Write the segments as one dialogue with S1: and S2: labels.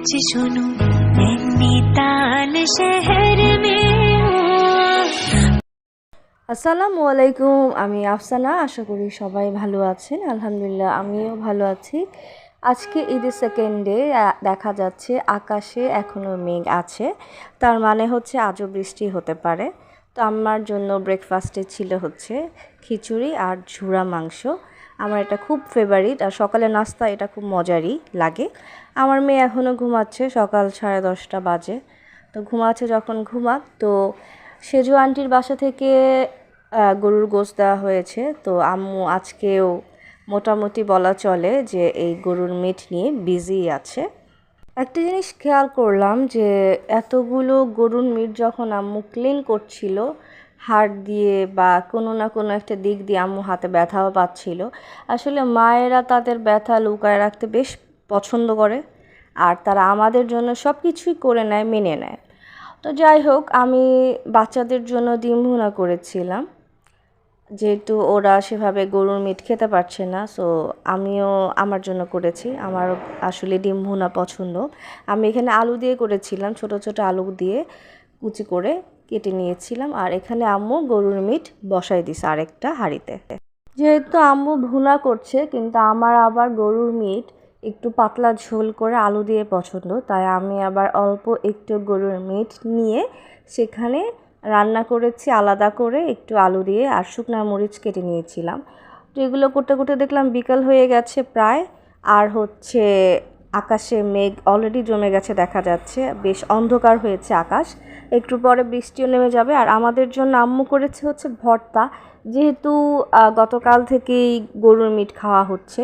S1: आज सुनो नैनीताल शहर में
S2: আসসালামু আলাইকুম। আমি আফসানা। আশা করি সবাই ভালো আছেন। আলহামদুলিল্লাহ আমিও ভালো আছি। আজকে ঈদের সেকেন্ড ডে, দেখা যাচ্ছে আকাশে এখনও মেঘ আছে, তার মানে হচ্ছে আজও বৃষ্টি হতে পারে। তো আমার জন্য ব্রেকফাস্টে ছিল হচ্ছে খিচুড়ি আর ঝুরা মাংস। আমার এটা খুব ফেভারিট, আর সকালে নাস্তা এটা খুব মজারই লাগে। আমার মেয়ে এখনও ঘুমাচ্ছে, সকাল 10:30 বাজে। তো ঘুমাচ্ছে, যখন ঘুমাক তো সেজু আন্টির বাসা থেকে গরুর গোশত দেওয়া হয়েছে। তো আম্মু আজকেও মোটামুটি বলা চলে যে এই গরুর মিট নিয়ে বিজি আছে। একটা জিনিস খেয়াল করলাম যে এতগুলো গরুর মিট যখন আম্মু ক্লিন করছিল হাড় দিয়ে বা কোনো না কোনো একটা দিক দিয়ে, আম্মু হাতে ব্যথাও পাচ্ছিল। আসলে মায়েরা তাদের ব্যথা লুকায় রাখতে বেশ পছন্দ করে, আর তারা আমাদের জন্য সব কিছুই করে নেয়, মেনে নেয়। তো যাই হোক, আমি বাচ্চাদের জন্য ডিম ভুনা করেছিলাম, যেহেতু ওরা সেভাবে গরুর মিট খেতে পারছে না। সো আমিও আমার জন্য করেছি, আমার আসলে ডিম ভুনা পছন্দ। আমি এখানে আলু দিয়ে করেছিলাম, ছোট ছোট আলু দিয়ে কুচি করে কেটে নিয়েছিলাম। আর এখানে আম্মু গরুর মিট বসাই দিছে আরেকটা হাঁড়িতে। যেহেতু আম্মু ভুনা করছে, কিন্তু আমার আবার গরুর মিট একটু পাতলা ঝোল করে আলু দিয়ে পছন্দ, তাই আমি আবার অল্প একটু গরুর মিট নিয়ে সেখানে রান্না করেছি আলাদা করে, একটু আলু দিয়ে আর শুকনো মরিচ কেটে নিয়েছিলাম। তো এগুলো করতে করতে দেখলাম বিকাল হয়ে গেছে প্রায়, আর হচ্ছে আকাশে মেঘ অলরেডি জমে গেছে, দেখা যাচ্ছে বেশ অন্ধকার হয়েছে আকাশ। একটু পরে বৃষ্টিও নেমে যাবে। আর আমাদের জন্য আম্মু করেছে হচ্ছে ভর্তা, যেহেতু গতকাল থেকেই গরুর মিট খাওয়া হচ্ছে।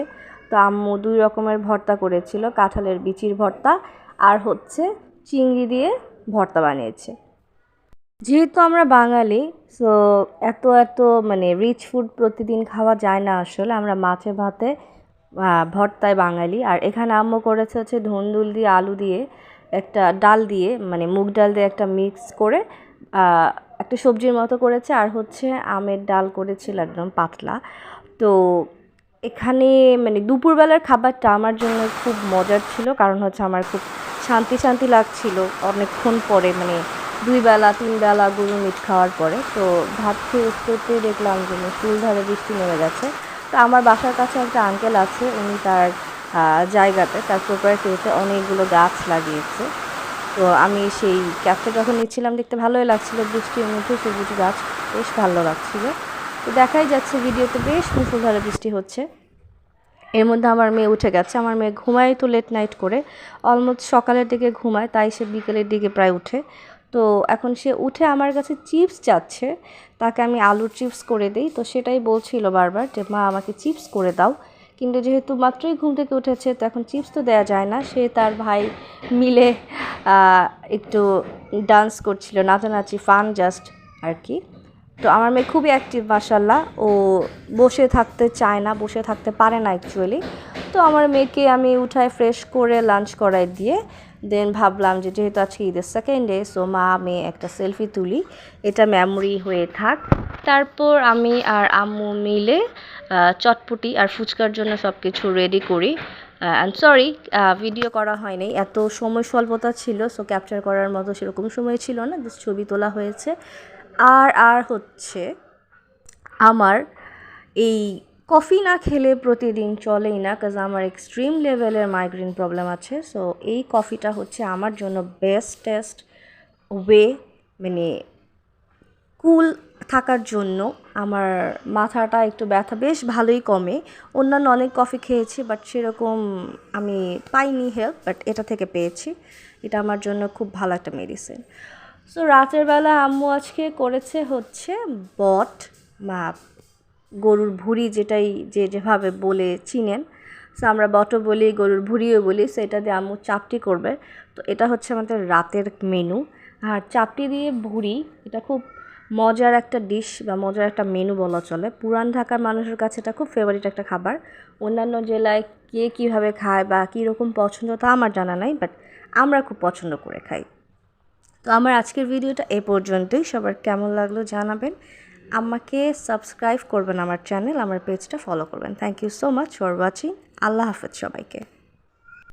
S2: তো আম্মু 2 রকমের ভর্তা করেছিল, কাঁঠালের বিচির ভর্তা আর হচ্ছে চিংড়ি দিয়ে ভর্তা বানিয়েছে। যেহেতু আমরা বাঙালি, সো এত এত মানে রিচ ফুড প্রতিদিন খাওয়া যায় না। আসলে আমরা মাছে ভাতে ভর্তায় বাঙালি। আর এখানে আম্মু করেছে হচ্ছে ধুন্দুল দিয়ে আলু দিয়ে একটা ডাল দিয়ে, মানে মুগ ডাল দিয়ে একটা মিক্স করে একটা সবজির মতো করেছে। আর হচ্ছে আমের ডাল করেছিল একদম পাতলা। তো এখানে মানে দুপুরবেলার খাবারটা আমার জন্য খুব মজার ছিল, কারণ হচ্ছে আমার খুব শান্তি শান্তি লাগছিল অনেকক্ষণ পরে, মানে 2 বেলা 3 বেলা গরুর মিট খাওয়ার পরে। তো ভাত খেয়ে উঠতে দেখলাম যে চুলধারে বৃষ্টি নেমে গেছে। তো আমার বাসার কাছে একটা আঙ্কেল আছে, উনি তার জায়গাতে, তার প্রপার্টিতে অনেকগুলো গাছ লাগিয়েছে। তো আমি সেই ক্যাপটা যখন নিচ্ছিলাম দেখতে ভালোই লাগছিলো, বৃষ্টির মধ্যে সবুজ গাছ বেশ ভালো লাগছিলো। তো দেখাই যাচ্ছে ভিডিওতে বেশ মুষলধারে বৃষ্টি হচ্ছে। এর মধ্যে আমার মেয়ে উঠে গেছে। আমার মেয়ে ঘুমায় তো লেট নাইট করে, অলমোস্ট সকালের দিকে ঘুমায়, তাই সে বিকেলের দিকে প্রায় উঠে। তো এখন সে উঠে আমার কাছে চিপস চাচ্ছে, তাকে আমি আলুর চিপস করে দিই। তো সেটাই বলছিল বারবার যে মা আমাকে চিপস করে দাও, কিন্তু যেহেতু মাত্রই ঘুম থেকে উঠেছে তো এখন চিপস তো দেওয়া যায় না। সে তার ভাই মিলে একটু ডান্স করছিল, নাচানাচি, ফান জাস্ট আর কি। তো আমার মেয়ে খুবই অ্যাক্টিভ মাশাআল্লাহ, ও বসে থাকতে চায় না, বসে থাকতে পারে না অ্যাকচুয়ালি। তো আমার মেয়েকে আমি উঠায় ফ্রেশ করে লাঞ্চ করাই দিয়ে দেন ভাবলাম যে যেহেতু আজকে ঈদের সেকেন্ড ডে, সো মা মেয়ে একটা সেলফি তুলি, এটা মেমোরি হয়ে থাক। তারপর আমি আর আম্মু মিলে চটপটি আর ফুচকার জন্য সব কিছু রেডি করি। অ্যান্ড সরি, ভিডিও করা হয়নি, এত সময় স্বল্পতা ছিল, সো ক্যাপচার করার মতো সেরকম সময় ছিল না, জাস্ট ছবি তোলা হয়েছে। আর হচ্ছে আমার এই কফি না খেলে প্রতিদিন চলেই না, কাজ আমার এক্সট্রিম লেভেলের মাইগ্রেন প্রবলেম আছে। সো এই কফিটা হচ্ছে আমার জন্য বেস্টেস্ট ওয়ে, মানে কুল থাকার জন্য। আমার মাথাটা একটু ব্যথা বেশ ভালোই কমে। অন্যান্য অনেক কফি খেয়েছি, বাট সেরকম আমি পাইনি হেল্প, বাট এটা থেকে পেয়েছি। এটা আমার জন্য খুব ভালো একটা মেডিসিন। সো রাতের বেলা আম্মু আজকে করেছে হচ্ছে বট বা গরুর ভুঁড়ি, যেটাই যেভাবে বলে চিনেন। সো আমরা বটও বলি, গরুর ভুঁড়িও বলি। সো এটা দিয়ে আম্মু চাপটি করবে। তো এটা হচ্ছে আমাদের রাতের মেনু। আর চাপটি দিয়ে ভুঁড়ি, এটা খুব মজার একটা ডিশ বা মজার একটা মেনু বলা চলে। পুরান ঢাকার মানুষের কাছে এটা খুব ফেভারিট একটা খাবার। অন্যান্য জেলায় কে কীভাবে খায় বা কীরকম পছন্দ তা আমার জানা নাই, বাট আমরা খুব পছন্দ করে খাই। তো আমার আজকের ভিডিওটা এ পর্যন্তই। সবার কেমন লাগলো জানাবেন। আমাকে সাবস্ক্রাইব করবেন আমার চ্যানেল, আমার পেজটা ফলো করবেন। Thank you so much for watching. আল্লাহ হাফেজ সবাইকে।